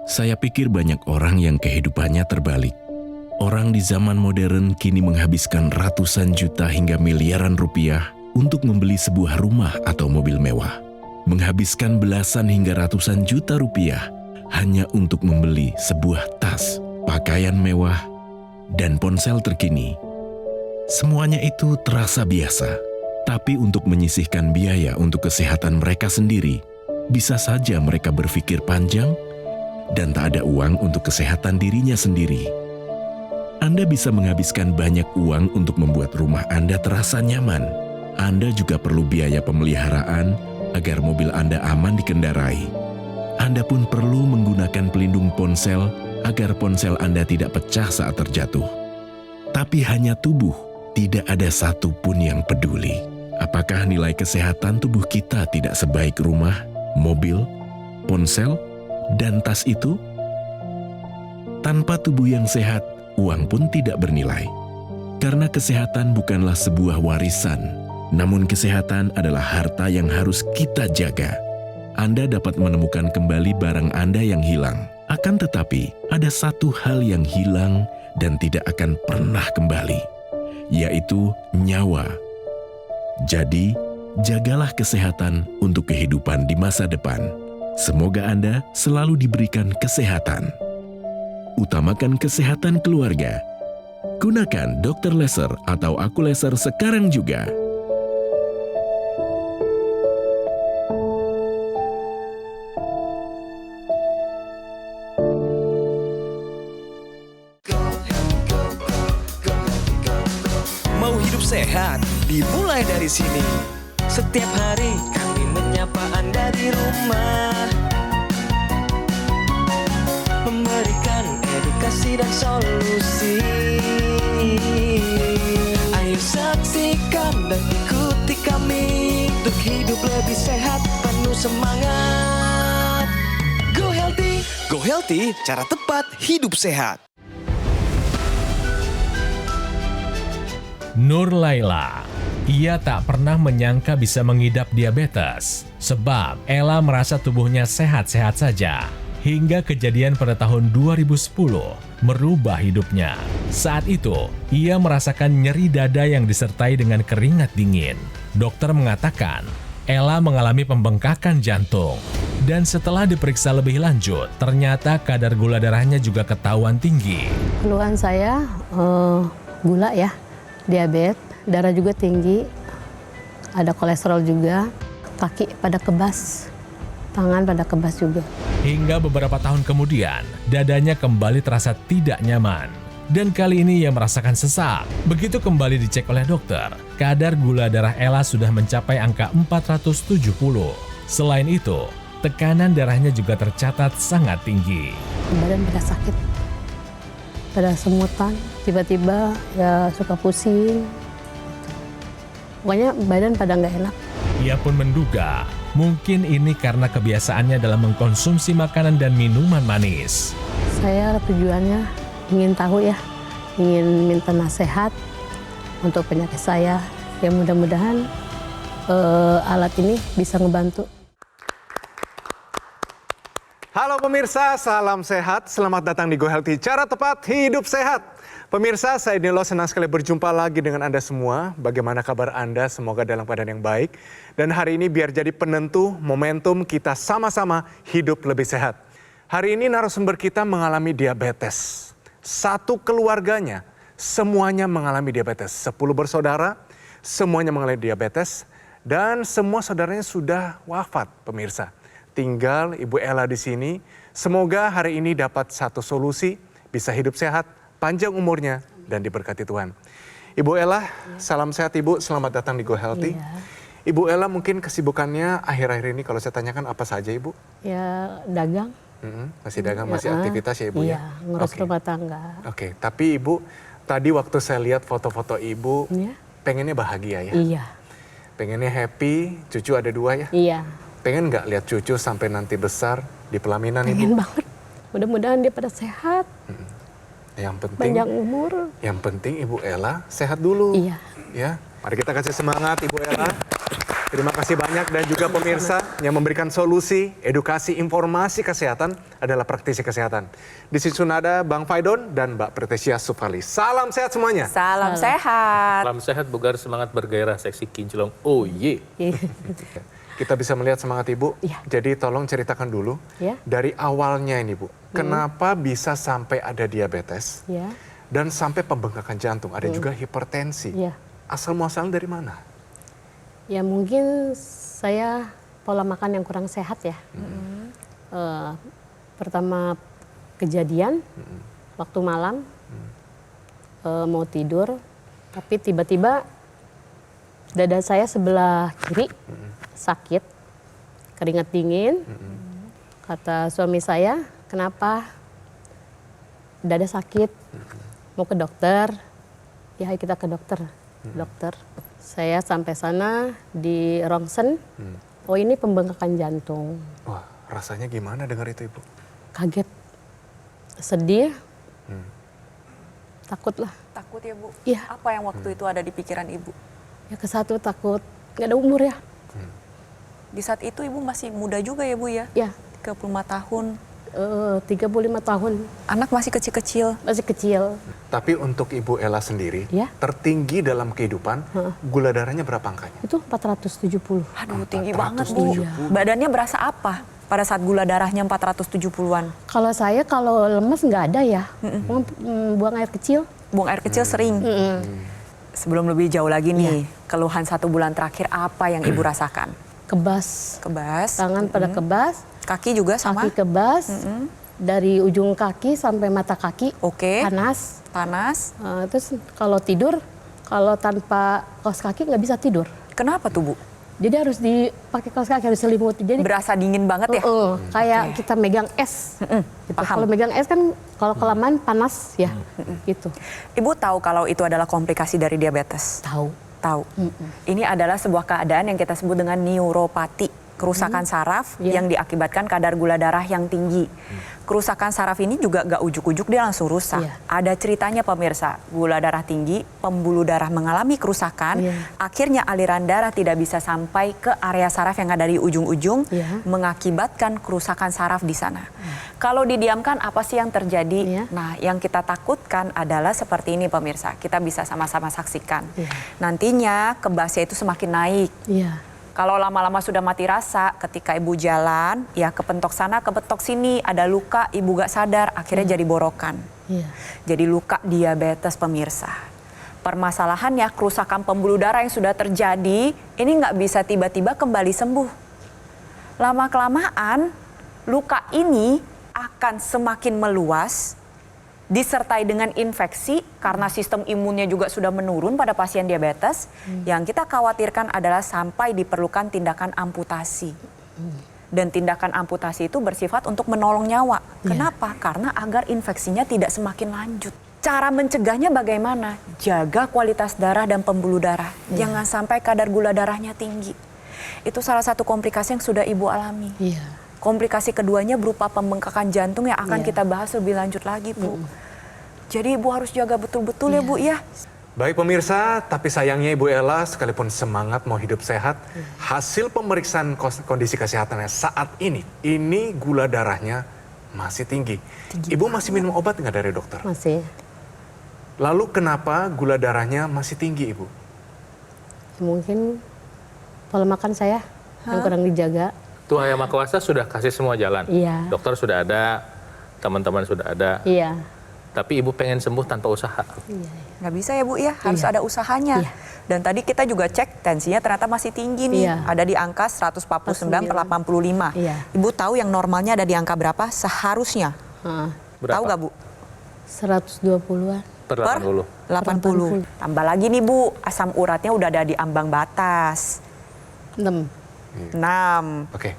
Saya pikir banyak orang yang kehidupannya terbalik. Orang di zaman modern kini menghabiskan ratusan juta hingga miliaran rupiah untuk membeli sebuah rumah atau mobil mewah. Menghabiskan belasan hingga ratusan juta rupiah hanya untuk membeli sebuah tas, pakaian mewah, dan ponsel terkini. Semuanya itu terasa biasa, tapi untuk menyisihkan biaya untuk kesehatan mereka sendiri, bisa saja mereka berpikir panjang dan tak ada uang untuk kesehatan dirinya sendiri. Anda bisa menghabiskan banyak uang untuk membuat rumah Anda terasa nyaman. Anda juga perlu biaya pemeliharaan agar mobil Anda aman dikendarai. Anda pun perlu menggunakan pelindung ponsel agar ponsel Anda tidak pecah saat terjatuh. Tapi hanya tubuh, tidak ada satupun yang peduli. Apakah nilai kesehatan tubuh kita tidak sebaik rumah, mobil, ponsel, dan tas itu? Tanpa tubuh yang sehat, uang pun tidak bernilai. Karena kesehatan bukanlah sebuah warisan, namun kesehatan adalah harta yang harus kita jaga. Anda dapat menemukan kembali barang Anda yang hilang. Akan tetapi, ada satu hal yang hilang dan tidak akan pernah kembali, yaitu nyawa. Jadi, jagalah kesehatan untuk kehidupan di masa depan. Semoga Anda selalu diberikan kesehatan. Utamakan kesehatan keluarga. Gunakan Dr. Laser atau Aku Laser sekarang juga. Mau hidup sehat, dimulai dari sini. Setiap hari kami menyapa Anda di rumah, memberikan edukasi dan solusi. Ayo saksikan dan ikuti kami untuk hidup lebih sehat, penuh semangat. Go Healthy, cara tepat hidup sehat. Nur Laila, ia tak pernah menyangka bisa mengidap diabetes, sebab Ella merasa tubuhnya sehat-sehat saja. Hingga kejadian pada tahun 2010 merubah hidupnya. Saat itu, ia merasakan nyeri dada yang disertai dengan keringat dingin. Dokter mengatakan, Ella mengalami pembengkakan jantung. Dan setelah diperiksa lebih lanjut, ternyata kadar gula darahnya juga ketahuan tinggi. Keluhan saya gula ya, diabetes, darah juga tinggi, ada kolesterol juga, kaki pada kebas, tangan pada kebas juga. Hingga beberapa tahun kemudian, dadanya kembali terasa tidak nyaman. Dan kali ini ia merasakan sesak. Begitu kembali dicek oleh dokter, kadar gula darah Ella sudah mencapai angka 470. Selain itu, tekanan darahnya juga tercatat sangat tinggi. Badan pada sakit, pada semutan, tiba-tiba ya suka pusing. Pokoknya badan pada nggak enak. Ia pun menduga, mungkin ini karena kebiasaannya dalam mengkonsumsi makanan dan minuman manis. Saya tujuannya ingin tahu ya, ingin minta nasihat untuk penyakit saya. Ya mudah-mudahan alat ini bisa ngebantu. Halo pemirsa, salam sehat. Selamat datang di Go Healthy, cara tepat hidup sehat. Pemirsa, saya Nilo senang sekali berjumpa lagi dengan Anda semua. Bagaimana kabar Anda? Semoga dalam keadaan yang baik. Dan hari ini biar jadi penentu momentum kita sama-sama hidup lebih sehat. Hari ini narasumber kita mengalami diabetes. Satu keluarganya, semuanya mengalami diabetes. 10 bersaudara, semuanya mengalami diabetes. Dan semua saudaranya sudah wafat, pemirsa. Tinggal Ibu Ella di sini. Semoga hari ini dapat satu solusi, bisa hidup sehat, panjang umurnya, dan diberkati Tuhan. Ibu Ella, salam sehat Ibu, selamat datang di Go Healthy. Ibu Ella mungkin kesibukannya akhir-akhir ini kalau saya tanyakan apa saja Ibu? Ya dagang. Masih dagang, masih aktivitas ya Ibu ya? Iya, ngurus rumah tangga. Oke, tapi Ibu, tadi waktu saya lihat foto-foto Ibu, pengennya bahagia ya? Iya. Pengennya happy, cucu ada 2 ya? Iya. Pengen nggak lihat cucu sampai nanti besar di pelaminan Ibu? Pengen banget. Mudah-mudahan dia pada sehat. Yang penting, panjang umur. Yang penting Ibu Ella sehat dulu. Iya. Ya, mari kita kasih semangat Ibu Ella. Terima kasih banyak dan juga pemirsa yang memberikan solusi, edukasi, informasi kesehatan adalah praktisi kesehatan. Di situ ada Bang Faidon dan Mbak Pretesia Supali. Salam sehat semuanya. Salam sehat. Salam sehat, bugar, semangat bergairah, seksi kinclong. Oh ye. Kita bisa melihat semangat Ibu. Iya. Jadi tolong ceritakan dulu Ya. dari awalnya ini Bu. Kenapa bisa sampai ada diabetes Ya. dan sampai pembengkakan jantung, ada juga hipertensi. Ya. Asal muasalnya dari mana? Ya mungkin saya pola makan yang kurang sehat ya. Pertama kejadian waktu malam mau tidur, tapi tiba-tiba dada saya sebelah kiri sakit, keringat dingin. Kata suami saya, kenapa dada sakit? Mau ke dokter? Ya ayo kita ke dokter. Dokter. Saya sampai sana di rongsen, oh ini pembengkakan jantung. Wah, rasanya gimana dengar itu Ibu? Kaget, sedih, takut lah. Takut ya Bu? Iya. Apa yang waktu itu ada di pikiran Ibu? Ya ke satu takut, nggak ada umur ya. Di saat itu Ibu masih muda juga ya Bu ya? Ya, 35 tahun. 35 tahun, Anak masih kecil-kecil. masih kecil. Tapi untuk Ibu Ella sendiri, Ya. tertinggi dalam kehidupan, gula darahnya berapa angkanya? Itu 470. Aduh tinggi banget Bu. Badannya berasa apa pada saat gula darahnya 470-an? Kalau saya kalau lemes nggak ada ya, buang air kecil. Buang air kecil sering. Sebelum lebih jauh lagi nih, keluhan 1 bulan terakhir apa yang Ibu rasakan? Kebas, Kebas, tangan pada kebas, kaki juga sama? kaki kebas, dari ujung kaki sampai mata kaki, Oke, panas. panas. Terus kalau tidur, kalau tanpa kaos kaki nggak bisa tidur. Kenapa tuh Bu? Jadi harus dipakai kaos kaki, harus selimuti. Jadi Berasa dingin banget ya? kayak kita megang es. Gitu. paham. Kalau megang es kan kalau kelamaan panas ya, gitu. Ibu tahu kalau itu adalah komplikasi dari diabetes? Tahu. Tahu. Ini adalah sebuah keadaan yang kita sebut dengan neuropati, kerusakan saraf Iya. yang diakibatkan kadar gula darah yang tinggi. Kerusakan saraf ini juga gak ujuk-ujuk dia langsung rusak. Iya. Ada ceritanya pemirsa, gula darah tinggi, pembuluh darah mengalami kerusakan, Iya. akhirnya aliran darah tidak bisa sampai ke area saraf yang ada di ujung-ujung, Iya. mengakibatkan kerusakan saraf di sana. Kalau didiamkan apa sih yang terjadi? Iya. Nah, yang kita takutkan adalah seperti ini pemirsa, kita bisa sama-sama saksikan. Iya. Nantinya kebasnya itu semakin naik. Iya. Kalau lama-lama sudah mati rasa, ketika ibu jalan, ya kepentok sana, kepentok sini, ada luka, ibu gak sadar, akhirnya jadi borokan. Iya. Jadi luka diabetes pemirsa. Permasalahannya kerusakan pembuluh darah yang sudah terjadi, ini nggak bisa tiba-tiba kembali sembuh. Lama-kelamaan, luka ini akan semakin meluas, disertai dengan infeksi karena sistem imunnya juga sudah menurun pada pasien diabetes. Yang kita khawatirkan adalah sampai diperlukan tindakan amputasi. Dan tindakan amputasi itu bersifat untuk menolong nyawa. Kenapa? Karena agar infeksinya tidak semakin lanjut. Cara mencegahnya bagaimana? Jaga kualitas darah dan pembuluh darah. Jangan sampai kadar gula darahnya tinggi. Itu salah satu komplikasi yang sudah ibu alami. Iya. Komplikasi keduanya berupa pembengkakan jantung yang akan kita bahas lebih lanjut lagi, Bu. Jadi Ibu harus jaga betul-betul ya, Bu, ya. Baik pemirsa, tapi sayangnya Ibu Ella sekalipun semangat mau hidup sehat, hasil pemeriksaan kondisi kesehatannya saat ini gula darahnya masih tinggi. Ibu masih minum obat nggak dari dokter? Masih. Lalu kenapa gula darahnya masih tinggi, Ibu? Mungkin pola makan saya yang kurang dijaga. Tuhan Yang Maha Kuasa sudah kasih semua jalan. Iya. Dokter sudah ada, teman-teman sudah ada. Iya. Tapi ibu pengen sembuh tanpa usaha. Nggak bisa ya, Bu, ya. Harus ada usahanya. Iya. Dan tadi kita juga cek tensinya ternyata masih tinggi nih. Iya. Ada di angka 149/85. Iya. Ibu tahu yang normalnya ada di angka berapa seharusnya? Berapa? Tahu nggak, Bu? 120-an. Per 80. 80. Tambah lagi nih, Bu, asam uratnya udah ada di ambang batas. 6. 6. Oke,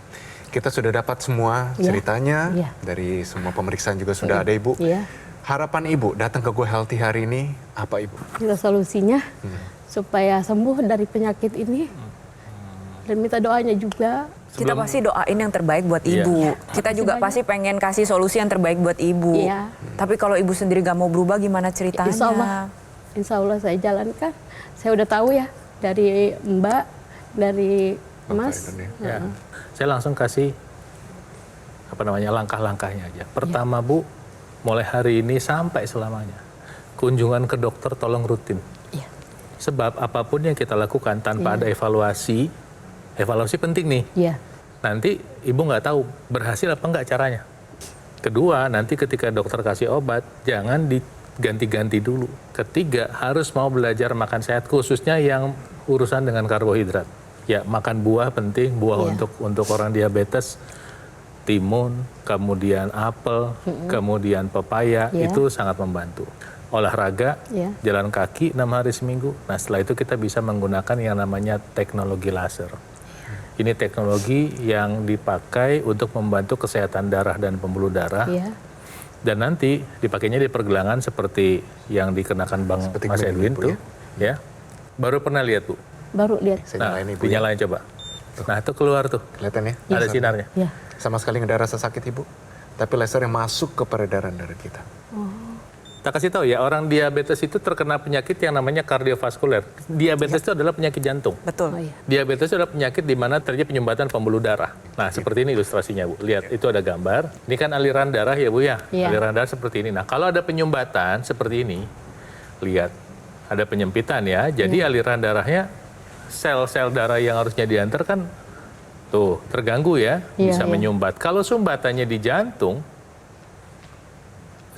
kita sudah dapat semua Iya. ceritanya, Iya. dari semua pemeriksaan juga sudah ada Ibu. Iya. Harapan Ibu datang ke Go Healthy hari ini apa Ibu? Kita solusinya supaya sembuh dari penyakit ini. Dan minta doanya juga. Kita pasti doain yang terbaik buat Iya. Ibu. Kita juga banyak. pasti pengen kasih solusi yang terbaik buat Ibu. Iya. Tapi kalau Ibu sendiri gak mau berubah gimana ceritanya? Insya Allah saya jalankan. Saya udah tahu ya dari Mbak, dari Mas. Ya. Saya langsung kasih langkah-langkahnya aja. Pertama Bu, mulai hari ini sampai selamanya, kunjungan ke dokter tolong rutin. Iya. Sebab apapun yang kita lakukan tanpa ada evaluasi penting nih. Iya. Nanti ibu nggak tahu berhasil apa nggak caranya. Kedua, nanti ketika dokter kasih obat, jangan diganti-ganti dulu. Ketiga, harus mau belajar makan sehat, khususnya yang urusan dengan karbohidrat. Ya, makan buah penting, buah untuk orang diabetes, timun, kemudian apel, kemudian pepaya, itu sangat membantu. Olahraga, jalan kaki 6 hari seminggu. Nah, setelah itu kita bisa menggunakan yang namanya teknologi laser. Ini teknologi yang dipakai untuk membantu kesehatan darah dan pembuluh darah. Dan nanti dipakainya di pergelangan seperti yang dikenakan Bang Mas Edwin tuh. Ya. Baru pernah lihat Bu? Baru lihat. Nah, dinyalain coba. Nah, itu keluar tuh. Kelihatan ya? Ada sinarnya. Iya. Sama sekali nggak ada rasa sakit Ibu. Tapi laser yang masuk ke peredaran darah kita. Tak kasih tahu ya, orang diabetes itu terkena penyakit yang namanya kardiovaskuler. Diabetes itu adalah penyakit jantung. Betul. Diabetes itu adalah penyakit di mana terjadi penyumbatan pembuluh darah. Nah, seperti ini ilustrasinya, Bu. Lihat, itu ada gambar. Ini kan aliran darah ya, Bu ya. Aliran darah seperti ini. Nah, kalau ada penyumbatan seperti ini, lihat, ada penyempitan ya. Jadi aliran darahnya, sel-sel darah yang harusnya diantar kan tuh terganggu ya, bisa menyumbat. Kalau sumbatannya di jantung,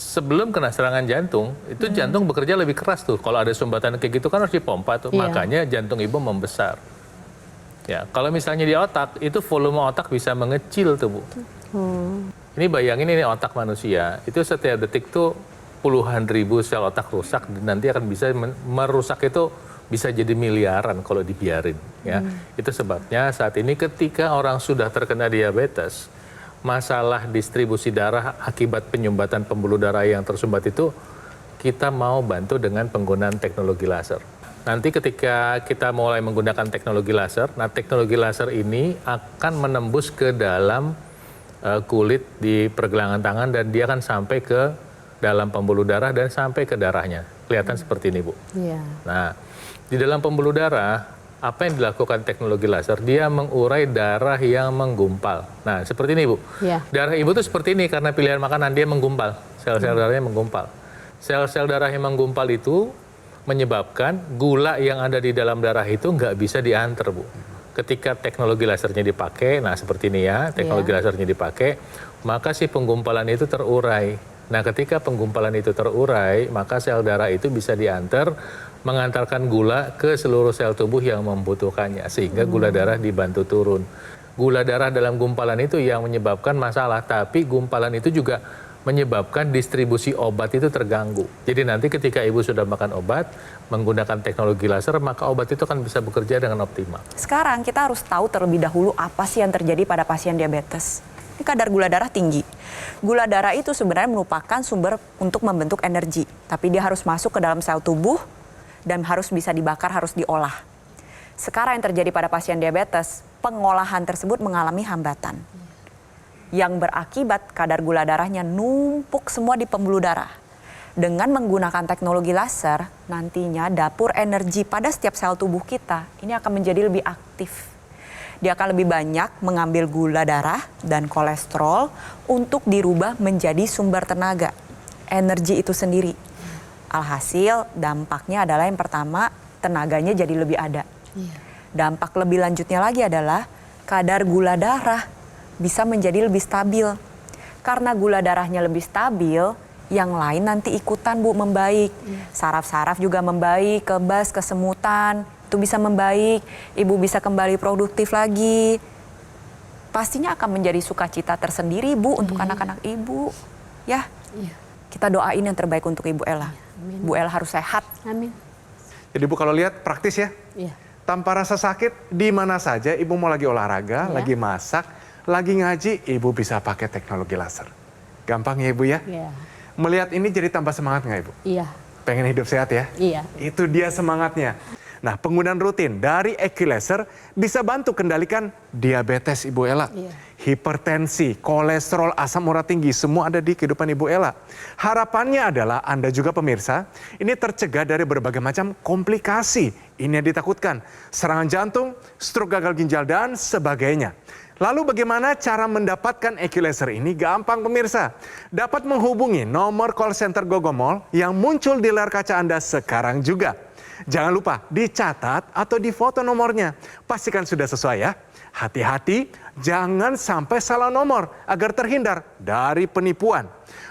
sebelum kena serangan jantung, itu jantung bekerja lebih keras tuh. Kalau ada sumbatan kayak gitu kan harus dipompa tuh. Makanya jantung ibu membesar. Ya, kalau misalnya di otak, itu volume otak bisa mengecil tuh, Bu. Ini bayangin ini otak manusia. Itu setiap detik tuh puluhan ribu sel otak rusak. Dan nanti akan bisa merusak itu bisa jadi miliaran kalau dibiarin. Ya, itu sebabnya saat ini ketika orang sudah terkena diabetes, masalah distribusi darah akibat penyumbatan pembuluh darah yang tersumbat itu kita mau bantu dengan penggunaan teknologi laser. Nanti ketika kita mulai menggunakan teknologi laser, nah teknologi laser ini akan menembus ke dalam kulit di pergelangan tangan dan dia akan sampai ke dalam pembuluh darah dan sampai ke darahnya. Kelihatan seperti ini, Bu. Nah, di dalam pembuluh darah, apa yang dilakukan teknologi laser? Dia mengurai darah yang menggumpal. Nah, seperti ini, Bu. Darah ibu tuh seperti ini karena pilihan makanan dia menggumpal. Sel-sel darahnya menggumpal. Sel-sel darah yang menggumpal itu menyebabkan gula yang ada di dalam darah itu nggak bisa diantar, Bu. Ketika teknologi lasernya dipakai, nah seperti ini ya, teknologi lasernya dipakai, maka si penggumpalan itu terurai. Nah, ketika penggumpalan itu terurai, maka sel darah itu bisa diantar, mengantarkan gula ke seluruh sel tubuh yang membutuhkannya, sehingga gula darah dibantu turun. Gula darah dalam gumpalan itu yang menyebabkan masalah, tapi gumpalan itu juga menyebabkan distribusi obat itu terganggu. Jadi nanti ketika ibu sudah makan obat, menggunakan teknologi laser, maka obat itu akan bisa bekerja dengan optimal. Sekarang kita harus tahu terlebih dahulu apa sih yang terjadi pada pasien diabetes. Ini kadar gula darah tinggi. Gula darah itu sebenarnya merupakan sumber untuk membentuk energi, tapi dia harus masuk ke dalam sel tubuh dan harus bisa dibakar, harus diolah. Sekarang yang terjadi pada pasien diabetes, pengolahan tersebut mengalami hambatan. Yang berakibat kadar gula darahnya numpuk semua di pembuluh darah. Dengan menggunakan teknologi laser, nantinya dapur energi pada setiap sel tubuh kita ini akan menjadi lebih aktif. Dia akan lebih banyak mengambil gula darah dan kolesterol untuk dirubah menjadi sumber tenaga, energi itu sendiri. Alhasil dampaknya adalah yang pertama, tenaganya jadi lebih ada. Dampak lebih lanjutnya lagi adalah kadar gula darah bisa menjadi lebih stabil. Karena gula darahnya lebih stabil, yang lain nanti ikutan, Bu, membaik. Saraf-saraf juga membaik, kebas, kesemutan, itu bisa membaik. Ibu bisa kembali produktif lagi. Pastinya akan menjadi sukacita tersendiri, Bu, untuk anak-anak Ibu. Ya, kita doain yang terbaik untuk Ibu Ella. Bu Ella harus sehat. Amin. Jadi Bu kalau lihat praktis ya. Tanpa rasa sakit, di mana saja Ibu mau lagi olahraga, lagi masak, lagi ngaji, Ibu bisa pakai teknologi laser. Gampang ya Ibu ya? Melihat ini jadi tambah semangat nggak Ibu? Iya. Pengen hidup sehat ya? Iya. Itu dia semangatnya. Nah, penggunaan rutin dari Equilaser bisa bantu kendalikan diabetes Ibu Ella. Hipertensi, kolesterol, asam urat tinggi, semua ada di kehidupan Ibu Ella. Harapannya adalah Anda juga pemirsa, ini tercegah dari berbagai macam komplikasi. ini yang ditakutkan. Serangan jantung, stroke gagal ginjal, dan sebagainya. Lalu bagaimana cara mendapatkan equalizer ini? Gampang pemirsa. Dapat menghubungi nomor call center Gogomol yang muncul di layar kaca Anda sekarang juga. Jangan lupa dicatat atau difoto nomornya. Pastikan sudah sesuai ya. Hati-hati, jangan sampai salah nomor agar terhindar dari penipuan.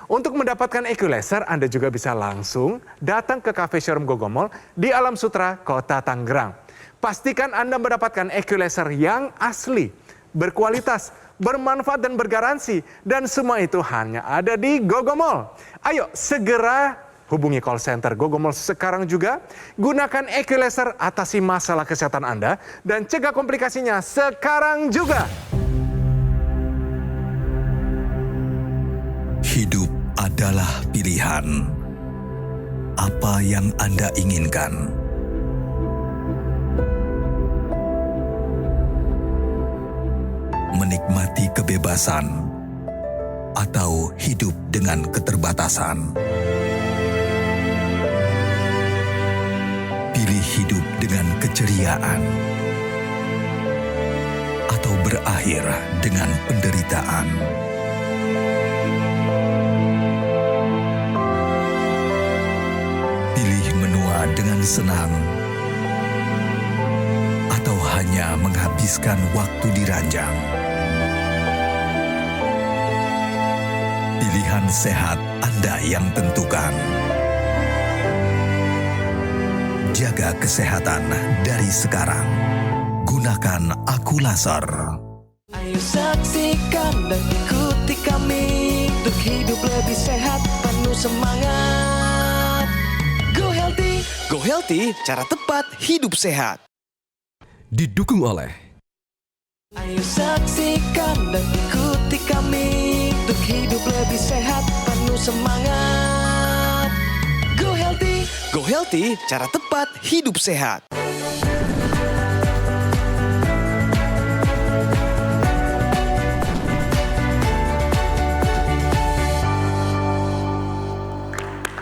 Untuk mendapatkan equalizer, Anda juga bisa langsung datang ke cafe showroom Gogomol di Alam Sutra, Kota Tangerang. Pastikan Anda mendapatkan equalizer yang asli, berkualitas, bermanfaat dan bergaransi. Dan semua itu hanya ada di Gogomol. Ayo segera hubungi call center Gogomol sekarang juga. Gunakan equalizer, atasi masalah kesehatan Anda dan cegah komplikasinya sekarang juga. Hidup adalah pilihan. Apa yang Anda inginkan? Menikmati kebebasan atau hidup dengan keterbatasan? Pilih hidup dengan keceriaan atau berakhir dengan penderitaan. Pilih menua dengan senang atau hanya menghabiskan waktu di ranjang. Pilihan sehat Anda yang tentukan. Jaga kesehatan dari sekarang. Gunakan Akulaser. Ayo saksikan dan ikuti kami untuk hidup lebih sehat, penuh semangat. Go Healthy, cara tepat hidup sehat. Didukung oleh Ayo saksikan dan ikuti kami untuk hidup lebih sehat, penuh semangat. Go Healthy, cara tepat hidup sehat.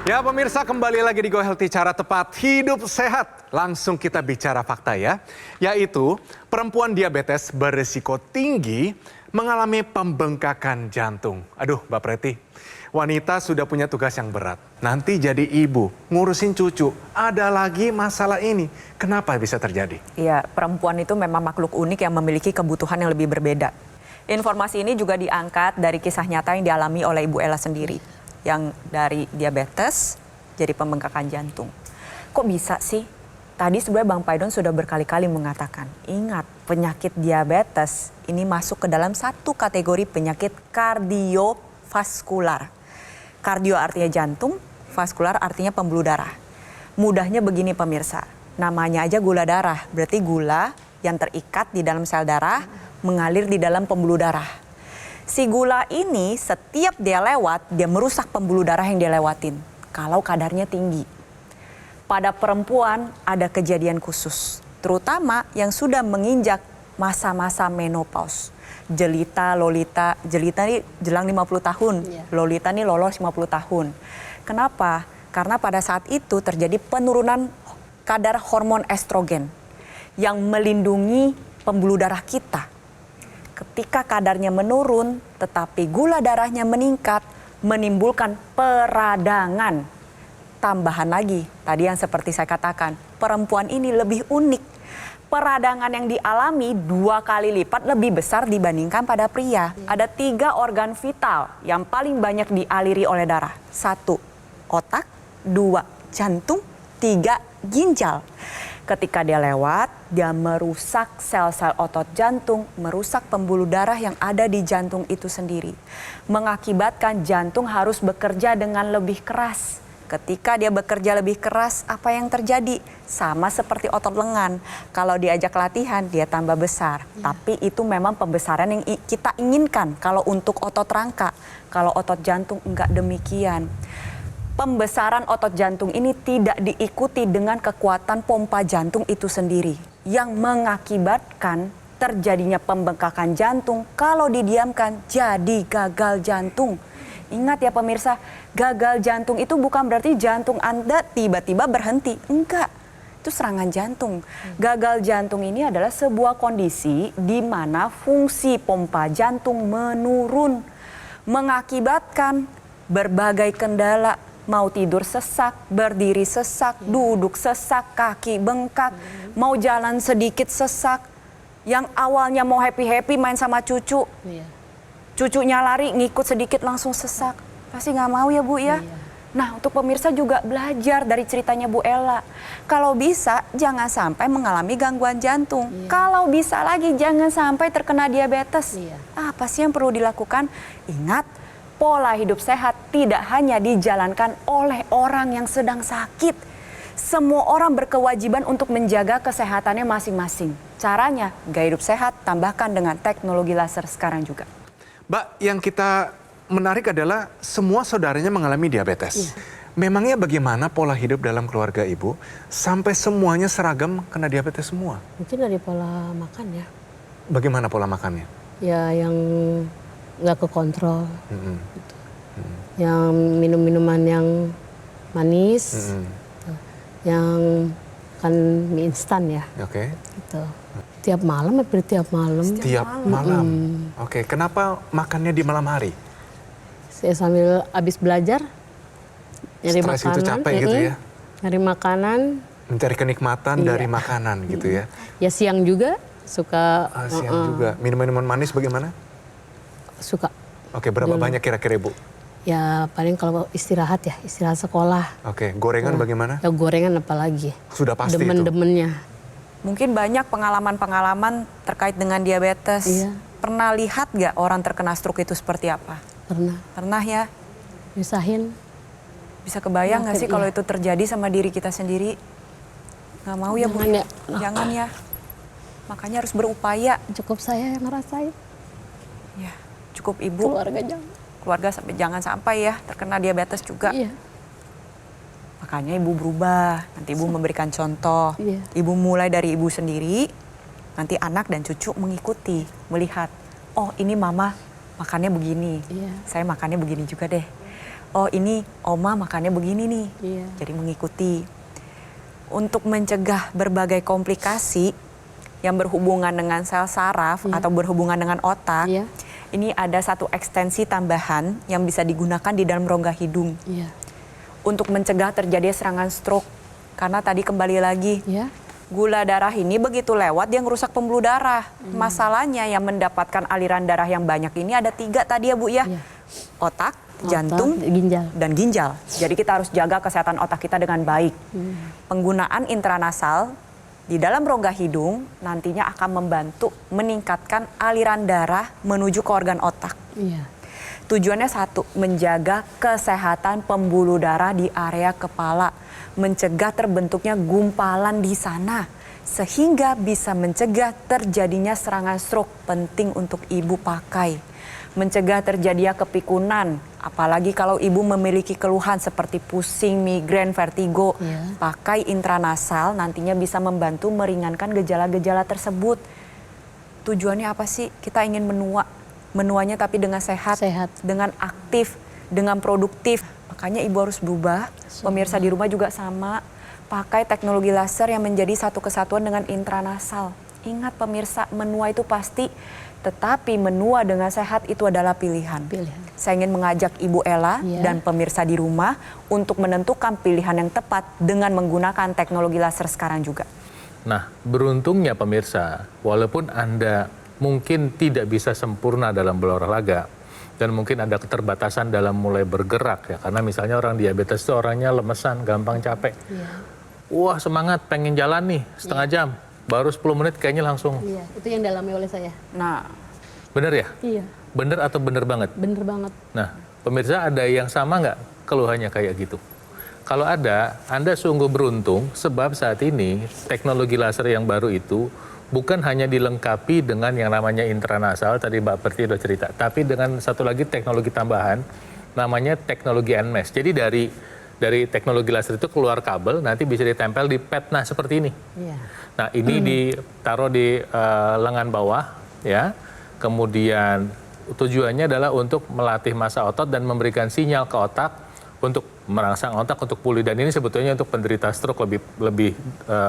Ya pemirsa, kembali lagi di Go Healthy, cara tepat hidup sehat. Langsung kita bicara fakta ya. Yaitu perempuan diabetes berisiko tinggi mengalami pembengkakan jantung. Aduh Mbak Preti, wanita sudah punya tugas yang berat. Nanti jadi ibu, ngurusin cucu. Ada lagi masalah ini. Kenapa bisa terjadi? Iya, perempuan itu memang makhluk unik yang memiliki kebutuhan yang lebih berbeda. Informasi ini juga diangkat dari kisah nyata yang dialami oleh Ibu Ella sendiri. Yang dari diabetes jadi pembengkakan jantung. Kok bisa sih? Tadi sebenarnya Bang Paidon sudah berkali-kali mengatakan, ingat penyakit diabetes ini masuk ke dalam satu kategori penyakit kardiovaskular. Kardio artinya jantung, vaskular artinya pembuluh darah. Mudahnya begini pemirsa, namanya aja gula darah, berarti gula yang terikat di dalam sel darah mengalir di dalam pembuluh darah. Si gula ini setiap dia lewat, dia merusak pembuluh darah yang dia lewatin kalau kadarnya tinggi. Pada perempuan ada kejadian khusus, terutama yang sudah menginjak masa-masa menopause. Jelita, Lolita, Jelita ini jelang 50 tahun, Lolita ini lolos 50 tahun. Kenapa? Karena pada saat itu terjadi penurunan kadar hormon estrogen yang melindungi pembuluh darah kita. Ketika kadarnya menurun, tetapi gula darahnya meningkat, menimbulkan peradangan. Tambahan lagi, tadi yang seperti saya katakan, perempuan ini lebih unik. Peradangan yang dialami 2 kali lipat lebih besar dibandingkan pada pria. Ada 3 organ vital yang paling banyak dialiri oleh darah. 1, otak, 2, jantung, 3, ginjal. Ketika dia lewat, dia merusak sel-sel otot jantung, merusak pembuluh darah yang ada di jantung itu sendiri. Mengakibatkan jantung harus bekerja dengan lebih keras. Ketika dia bekerja lebih keras, apa yang terjadi? Sama seperti otot lengan. Kalau diajak latihan, dia tambah besar. Tapi itu memang pembesaran yang kita inginkan kalau untuk otot rangka. Kalau otot jantung enggak demikian. Pembesaran otot jantung ini tidak diikuti dengan kekuatan pompa jantung itu sendiri. Yang mengakibatkan terjadinya pembengkakan jantung kalau didiamkan jadi gagal jantung. Ingat ya pemirsa, gagal jantung itu bukan berarti jantung Anda tiba-tiba berhenti. Enggak, itu serangan jantung. Gagal jantung ini adalah sebuah kondisi di mana fungsi pompa jantung menurun, mengakibatkan berbagai kendala, mau tidur sesak, berdiri sesak, duduk sesak, kaki bengkak, mau jalan sedikit sesak. Yang awalnya mau happy-happy main sama cucu, cucunya lari ngikut sedikit langsung sesak. Pasti nggak mau ya Bu ya. Nah, untuk pemirsa juga belajar dari ceritanya Bu Ella. Kalau bisa jangan sampai mengalami gangguan jantung. Kalau bisa lagi jangan sampai terkena diabetes. Apa sih yang perlu dilakukan? Ingat, pola hidup sehat tidak hanya dijalankan oleh orang yang sedang sakit. Semua orang berkewajiban untuk menjaga kesehatannya masing-masing. Caranya, gaya hidup sehat tambahkan dengan teknologi laser sekarang juga. Mbak, yang kita menarik adalah semua saudaranya mengalami diabetes. Memangnya bagaimana pola hidup dalam keluarga Ibu sampai semuanya seragam kena diabetes semua? Mungkin dari pola makan ya. Bagaimana pola makannya? Ya yang nggak kekontrol. Gitu. Yang minum-minuman yang manis, yang kan mie instan ya. Oke. Gitu. Tiap malam, hampir tiap malam. Setiap malam. Oke, kenapa makannya di malam hari? Saya sambil habis belajar, nyari Stres makanan. itu capek gitu ya? Nyari makanan. Mencari kenikmatan dari makanan gitu ya? Ya siang juga suka. Siang juga. Minuman manis bagaimana? Suka. Oke, berapa banyak kira-kira Ibu? Ya paling kalau istirahat ya, istirahat sekolah. Oke, gorengan bagaimana? Ya gorengan apalagi. Sudah pasti itu. Demen-demennya. Mungkin banyak pengalaman-pengalaman terkait dengan diabetes. Pernah lihat nggak orang terkena stroke itu seperti apa? Pernah. Pernah ya? Nyusahin. Bisa kebayang nggak sih kalau itu terjadi sama diri kita sendiri? Nggak mau ya Bu? Jangan ya. Makanya harus berupaya. Cukup saya yang ngerasain. Ya, cukup Ibu. Keluarga jangan sampai ya terkena diabetes juga. Makanya Ibu berubah. Nanti Ibu memberikan contoh. Ibu mulai dari Ibu sendiri. Nanti anak dan cucu mengikuti, melihat. Oh ini mama makannya begini. Saya makannya begini juga deh. Oh ini oma makannya begini nih. Jadi mengikuti. Untuk mencegah berbagai komplikasi yang berhubungan dengan sel saraf atau berhubungan dengan otak. Ini ada satu ekstensi tambahan yang bisa digunakan di dalam rongga hidung. Untuk mencegah terjadi serangan stroke. Karena tadi kembali lagi, gula darah ini begitu lewat dia ngerusak pembuluh darah. Masalahnya yang mendapatkan aliran darah yang banyak ini ada 3 tadi ya Bu ya. Otak, jantung, dan ginjal. Jadi kita harus jaga kesehatan otak kita dengan baik. Penggunaan intranasal di dalam rongga hidung nantinya akan membantu meningkatkan aliran darah menuju ke organ otak. Tujuannya satu, menjaga kesehatan pembuluh darah di area kepala, mencegah terbentuknya gumpalan di sana, sehingga bisa mencegah terjadinya serangan stroke. Penting untuk Ibu pakai. Mencegah terjadinya kepikunan, apalagi kalau Ibu memiliki keluhan seperti pusing, migrain, vertigo. Pakai intranasal nantinya bisa membantu meringankan gejala-gejala tersebut. Tujuannya apa sih? Kita ingin menua. Menuanya tapi dengan sehat, dengan aktif, dengan produktif. Makanya Ibu harus berubah. Pemirsa di rumah juga sama. Pakai teknologi laser yang menjadi satu kesatuan dengan intranasal. Ingat pemirsa, menua itu pasti. Tetapi menua dengan sehat itu adalah pilihan. Saya ingin mengajak Ibu Ella dan pemirsa di rumah untuk menentukan pilihan yang tepat dengan menggunakan teknologi laser sekarang juga. Nah, beruntungnya pemirsa, walaupun Anda mungkin tidak bisa sempurna dalam berolahraga dan mungkin ada keterbatasan dalam mulai bergerak ya, karena misalnya orang diabetes itu orangnya lemesan, gampang capek. Wah semangat pengen jalan nih setengah jam, baru 10 menit kayaknya langsung. Itu yang dialami oleh saya. Nah, bener ya? Iya. Bener atau bener banget? Bener banget. Nah, pemirsa ada yang sama nggak keluhannya kayak gitu? Kalau ada, Anda sungguh beruntung sebab saat ini teknologi laser yang baru itu bukan hanya dilengkapi dengan yang namanya intranasal, tadi Mbak Perti udah cerita, tapi dengan satu lagi teknologi tambahan, namanya teknologi NMES. Jadi dari teknologi laser itu keluar kabel, nanti bisa ditempel di pad, nah seperti ini. Nah ini ditaruh di lengan bawah, ya. Kemudian tujuannya adalah untuk melatih massa otot dan memberikan sinyal ke otak untuk merangsang otak untuk pulih, dan ini sebetulnya untuk penderita stroke lebih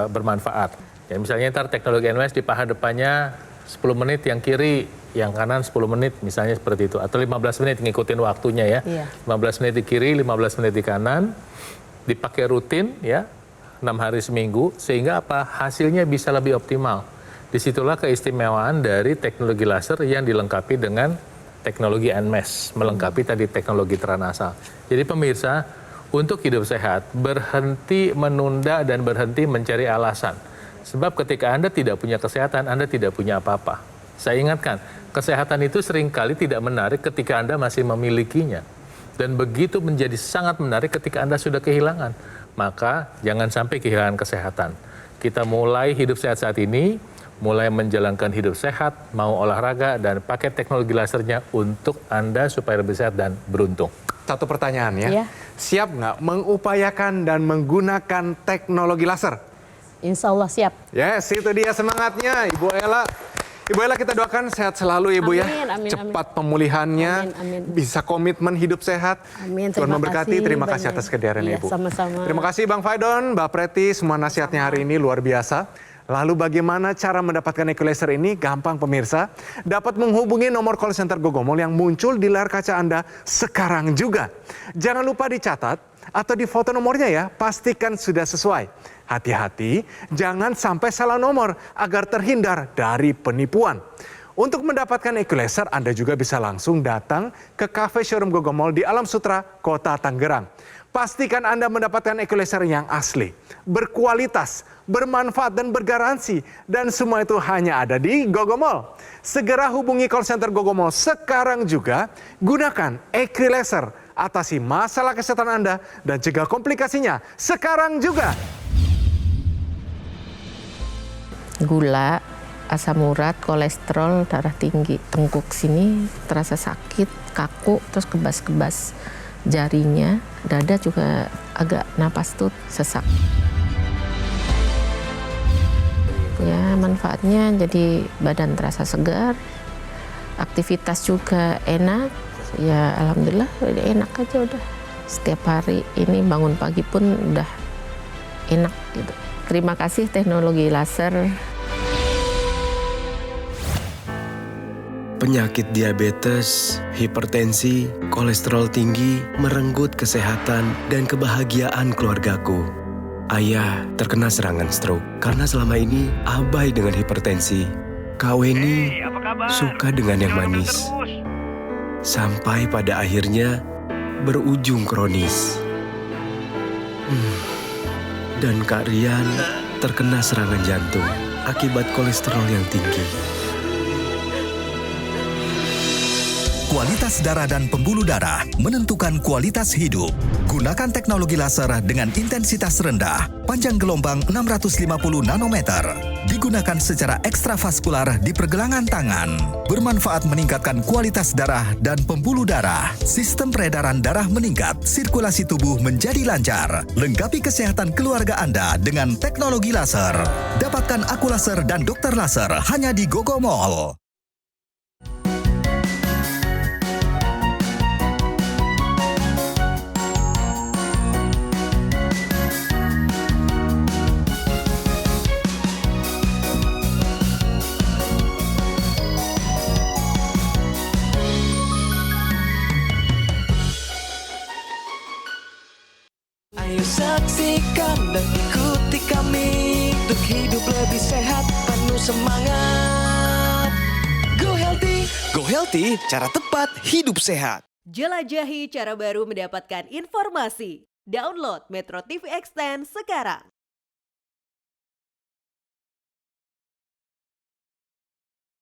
bermanfaat. Ya, misalnya ntar teknologi NMS di paha depannya 10 menit yang kiri, yang kanan 10 menit misalnya seperti itu, atau 15 menit ngikutin waktunya ya. Iya. 15 menit di kiri, 15 menit di kanan, dipakai rutin ya 6 hari seminggu, sehingga apa, hasilnya bisa lebih optimal. Disitulah keistimewaan dari teknologi laser yang dilengkapi dengan teknologi NMES, melengkapi tadi teknologi tranasal. Jadi pemirsa, untuk hidup sehat, berhenti menunda dan berhenti mencari alasan. Sebab ketika Anda tidak punya kesehatan, Anda tidak punya apa-apa. Saya ingatkan, kesehatan itu seringkali tidak menarik ketika Anda masih memilikinya. Dan begitu menjadi sangat menarik ketika Anda sudah kehilangan. Maka jangan sampai kehilangan kesehatan. Kita mulai hidup sehat saat ini, mulai menjalankan hidup sehat, mau olahraga, dan pakai teknologi lasernya untuk Anda supaya lebih sehat dan beruntung. Satu pertanyaan ya, Iya. siap nggak mengupayakan dan menggunakan teknologi laser? Insya Allah siap. Yes, itu dia semangatnya Ibu Ella. Ibu Ella, kita doakan sehat selalu Ibu ya. Amin, amin, Cepat pemulihannya, Amin, amin. bisa komitmen hidup sehat. Amin, Tuhan terima memberkati, kasih terima kasih banyak. atas kehadirannya Iya, Ibu. sama-sama. Terima kasih Bang Faidon, Mbak Preti, semua nasihatnya hari ini luar biasa. Lalu bagaimana cara mendapatkan equalizer ini? Gampang pemirsa, dapat menghubungi nomor call center Gogomol yang muncul di layar kaca Anda sekarang juga. Jangan lupa dicatat atau di foto nomornya ya, pastikan sudah sesuai. Hati-hati, jangan sampai salah nomor agar terhindar dari penipuan. Untuk mendapatkan equalizer, Anda juga bisa langsung datang ke cafe showroom Gogomol di Alam Sutra, Kota Tangerang. Pastikan Anda mendapatkan equalizer yang asli, berkualitas, bermanfaat dan bergaransi. Dan semua itu hanya ada di Gogomol. Segera hubungi call center Gogomol sekarang juga. Gunakan equalizer, atasi masalah kesehatan Anda dan cegah komplikasinya sekarang juga. Gula, asam urat, kolesterol, darah tinggi. Tengkuk sini terasa sakit, kaku, terus kebas-kebas jarinya. Dada juga agak napas tuh sesak. Ya, manfaatnya jadi badan terasa segar, aktivitas juga enak. Ya, alhamdulillah udah enak aja udah. Setiap hari ini bangun pagi pun udah enak gitu. Terima kasih teknologi laser. Penyakit diabetes, hipertensi, kolesterol tinggi merenggut kesehatan dan kebahagiaan keluargaku. Ayah terkena serangan stroke karena selama ini abai dengan hipertensi. Kak Weni suka dengan yang manis. Sampai pada akhirnya berujung kronis. Dan Kak Rian terkena serangan jantung akibat kolesterol yang tinggi. Kualitas darah dan pembuluh darah menentukan kualitas hidup. Gunakan teknologi laser dengan intensitas rendah, panjang gelombang 650 nanometer. Digunakan secara ekstravaskular di pergelangan tangan. Bermanfaat meningkatkan kualitas darah dan pembuluh darah. Sistem peredaran darah meningkat, sirkulasi tubuh menjadi lancar. Lengkapi kesehatan keluarga Anda dengan teknologi laser. Dapatkan aku laser dan dokter laser hanya di Gogomol. Ayo saksikan dan ikuti kami untuk hidup lebih sehat, penuh semangat. Go Healthy, cara tepat hidup sehat. Jelajahi cara baru mendapatkan informasi. Download Metro TV Extend sekarang.